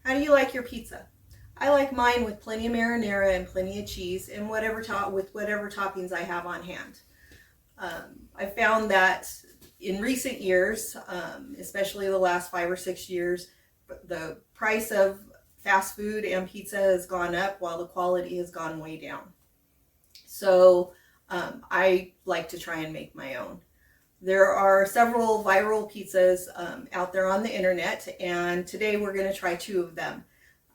How do you like your pizza? I like mine with plenty of marinara and plenty of cheese and whatever toppings I have on hand. I found that in recent years, especially the last 5 or 6 years, the price of fast food and pizza has gone up while the quality has gone way down. So I like to try and make my own. There are several viral pizzas out there on the internet, and today we're going to try 2 of them.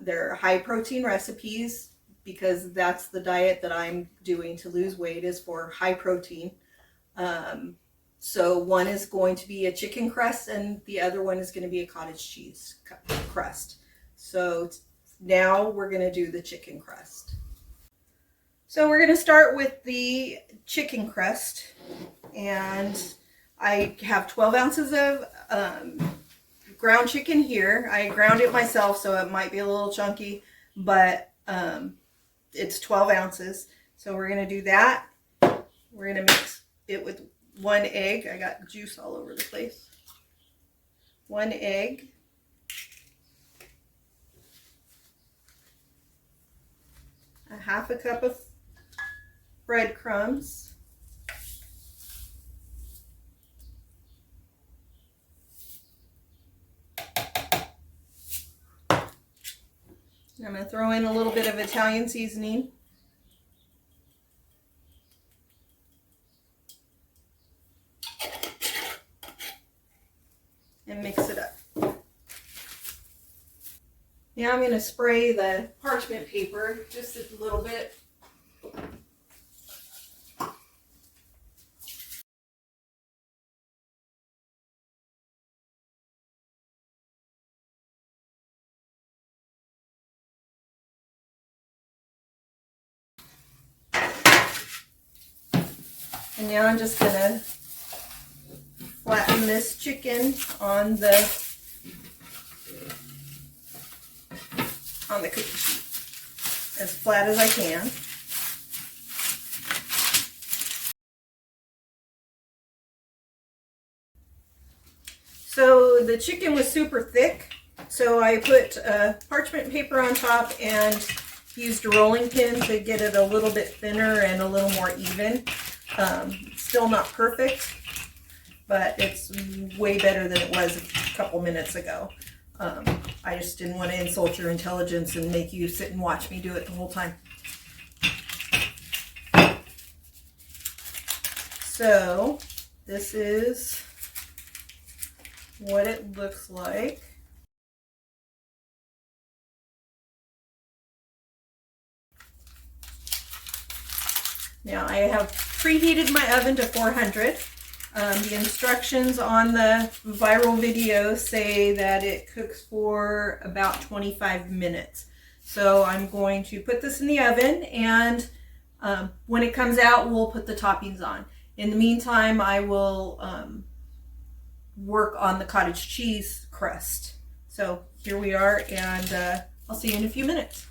They're high protein recipes because that's the diet that I'm doing to lose weight, is for high protein. So one is going to be a chicken crust and the other one is going to be a cottage cheese crust. So now we're going to do the chicken crust. So we're going to start with the chicken crust, and I have 12 ounces of ground chicken here. I ground it myself, so it might be a little chunky, but it's 12 ounces. So we're going to do that. We're going to mix it with 1 egg. I got juice all over the place. 1 egg. A half a cup of breadcrumbs. I'm going to throw in a little bit of Italian seasoning. And mix it up. Now I'm going to spray the parchment paper just a little bit. And now I'm just going to flatten this chicken on the cookie sheet as flat as I can. So the chicken was super thick, so I put parchment paper on top and used a rolling pin to get it a little bit thinner and a little more even. Still not perfect, but it's way better than it was a couple minutes ago. I just didn't want to insult your intelligence and make you sit and watch me do it the whole time. So this is what it looks like. Now I have preheated my oven to 400. The instructions on the viral video say that it cooks for about 25 minutes. So I'm going to put this in the oven, and when it comes out, we'll put the toppings on. In the meantime, I will work on the cottage cheese crust. So here we are, and I'll see you in a few minutes.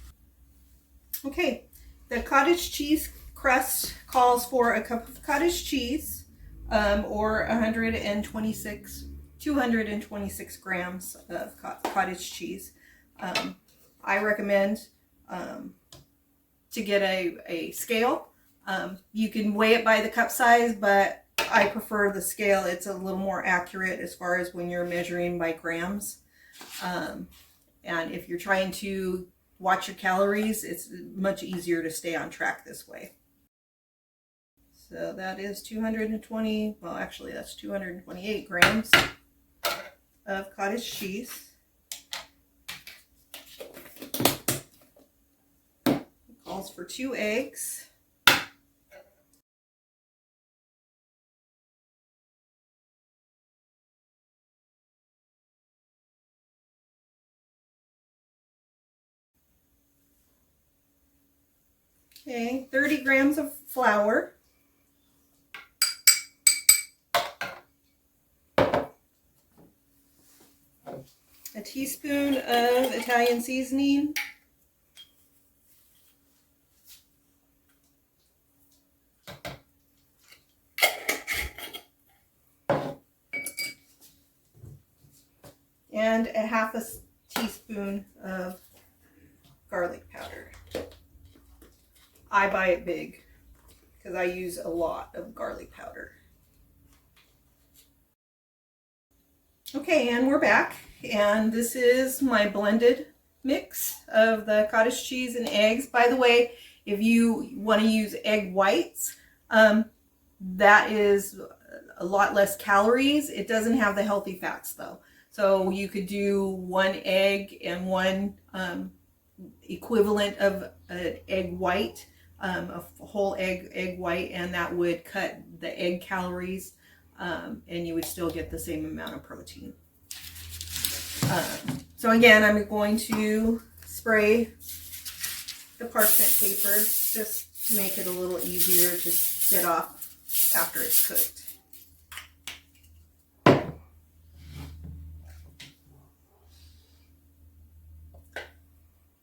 Okay, the cottage cheese crust calls for a cup of cottage cheese, or 226 grams of cottage cheese. I recommend to get a scale. You can weigh it by the cup size, but I prefer the scale. It's a little more accurate as far as when you're measuring by grams. And if you're trying to watch your calories, it's much easier to stay on track this way. So that is 220, well actually that's 228 grams of cottage cheese. It calls for 2 eggs. Okay, 30 grams of flour. A teaspoon of Italian seasoning. And a half a teaspoon of garlic powder. I buy it big because I use a lot of garlic powder. Okay, and we're back, and this is my blended mix of the cottage cheese and eggs. By the way, if you want to use egg whites, that is a lot less calories. It doesn't have the healthy fats though. So you could do 1 egg and 1 equivalent of an egg white, a whole egg white, and that would cut the egg calories, and you would still get the same amount of protein. So again, I'm going to spray the parchment paper just to make it a little easier to get off after it's cooked.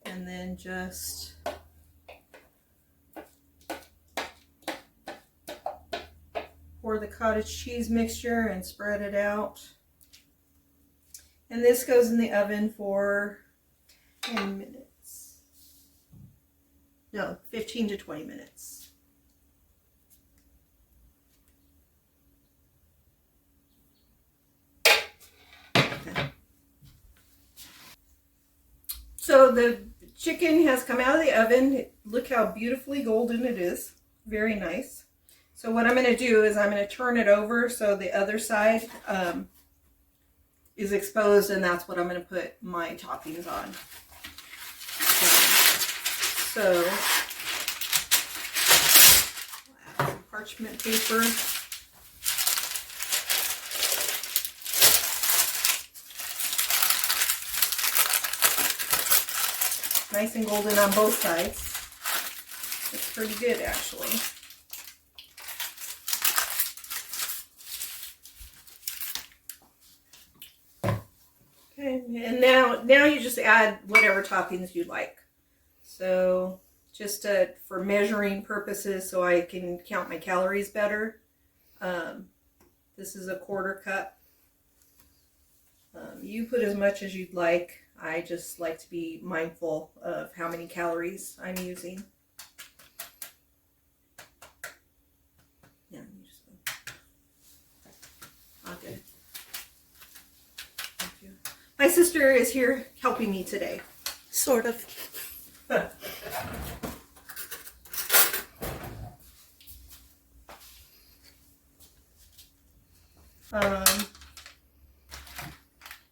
And then just pour the cottage cheese mixture and spread it out. And this goes in the oven for 10 minutes. No, 15 to 20 minutes. Okay. So the chicken has come out of the oven. Look how beautifully golden it is. Very nice. So what I'm going to do is I'm going to turn it over so the other side is exposed, and that's what I'm going to put my toppings on. So add some parchment paper. Nice and golden on both sides. Looks pretty good actually. Okay, and now you just add whatever toppings you like. So just for measuring purposes, so I can count my calories better. This is a 1/4 cup. You put as much as you'd like. I just like to be mindful of how many calories I'm using. Yeah, you just okay. Thank you. My sister is here helping me today. Sort of.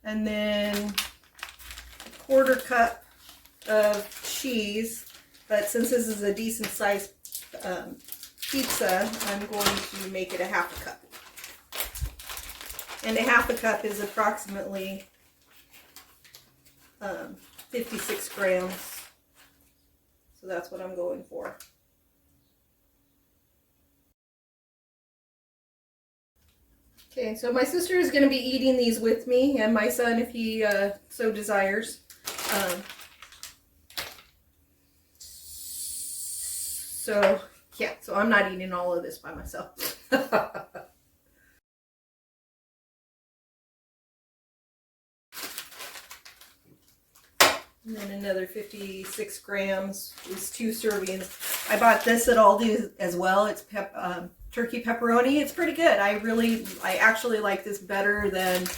And then 1/4 cup of cheese, but since this is a decent sized pizza, I'm going to make it a 1/2 cup. And a 1/2 cup is approximately 56 grams. So that's what I'm going for. Okay, so my sister is going to be eating these with me, and my son, if he so desires. So, yeah, so I'm not eating all of this by myself. And then another 56 grams is 2 servings. I bought this at Aldi as well. It's turkey pepperoni. It's pretty good. I actually like this better than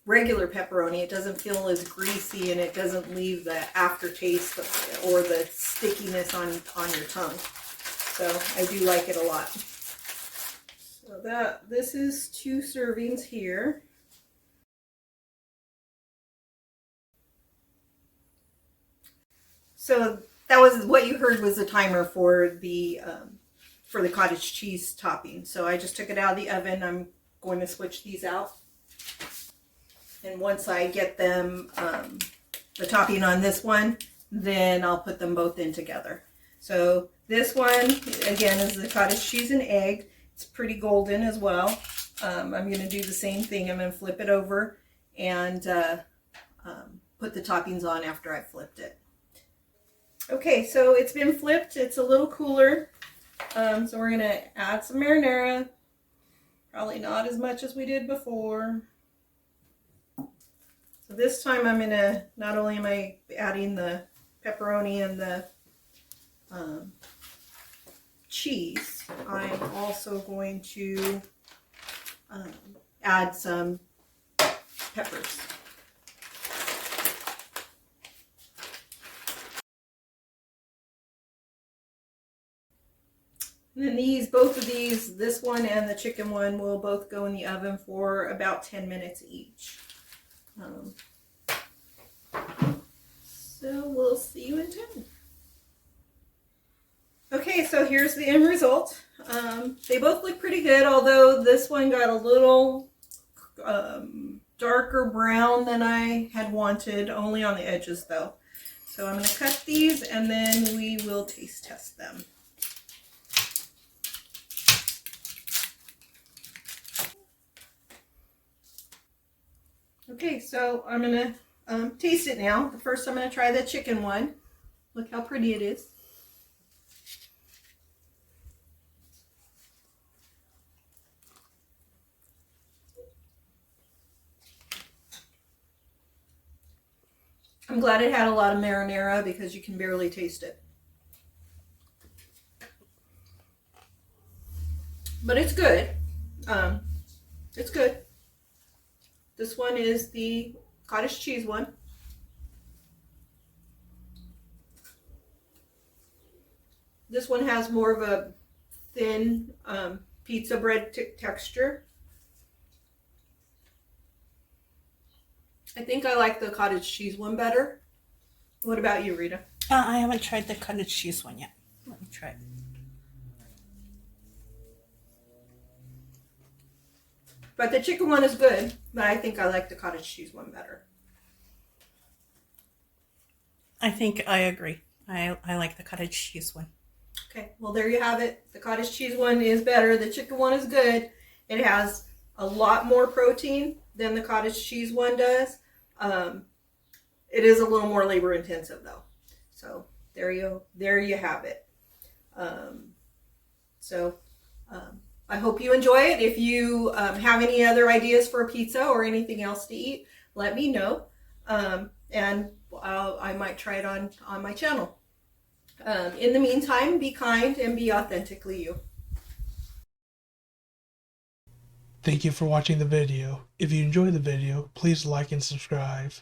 regular pepperoni. It doesn't feel as greasy, and it doesn't leave the aftertaste or the stickiness on your tongue. So I do like it a lot. So this is 2 servings here. So that was what you heard was the timer for the cottage cheese topping. So I just took it out of the oven. I'm going to switch these out. And once I get them, the topping on this one, then I'll put them both in together. So this one, again, is the cottage cheese and egg. It's pretty golden as well. I'm going to do the same thing. I'm going to flip it over and put the toppings on after I flipped it. Okay, so it's been flipped. It's a little cooler. So we're going to add some marinara. Probably not as much as we did before. So this time I'm gonna, not only am I adding the pepperoni and the cheese, I'm also going to add some peppers. And then both of these, this one and the chicken one, will both go in the oven for about 10 minutes each. So we'll see you in 10. Okay, so here's the end result. They both look pretty good, although this one got a little darker brown than I had wanted, only on the edges though. So I'm going to cut these and then we will taste test them. Okay, so I'm going to taste it now. First I'm going to try the chicken one. Look how pretty it is. I'm glad it had a lot of marinara because you can barely taste it. But it's good. It's good. This one is the cottage cheese one. This one has more of a thin pizza bread texture. I think I like the cottage cheese one better. What about you, Rita? I haven't tried the cottage cheese one yet. Let me try it. But the chicken one is good, but I think I like the cottage cheese one better. I think I agree. I like the cottage cheese one. Okay, well there you have it. The cottage cheese one is better. The chicken one is good. It has a lot more protein than the cottage cheese one does. It is a little more labor intensive though. So there you have it. I hope you enjoy it. If you have any other ideas for a pizza or anything else to eat, let me know. And I might try it on my channel. In the meantime, be kind and be authentically you. Thank you for watching the video. If you enjoyed the video, please like and subscribe.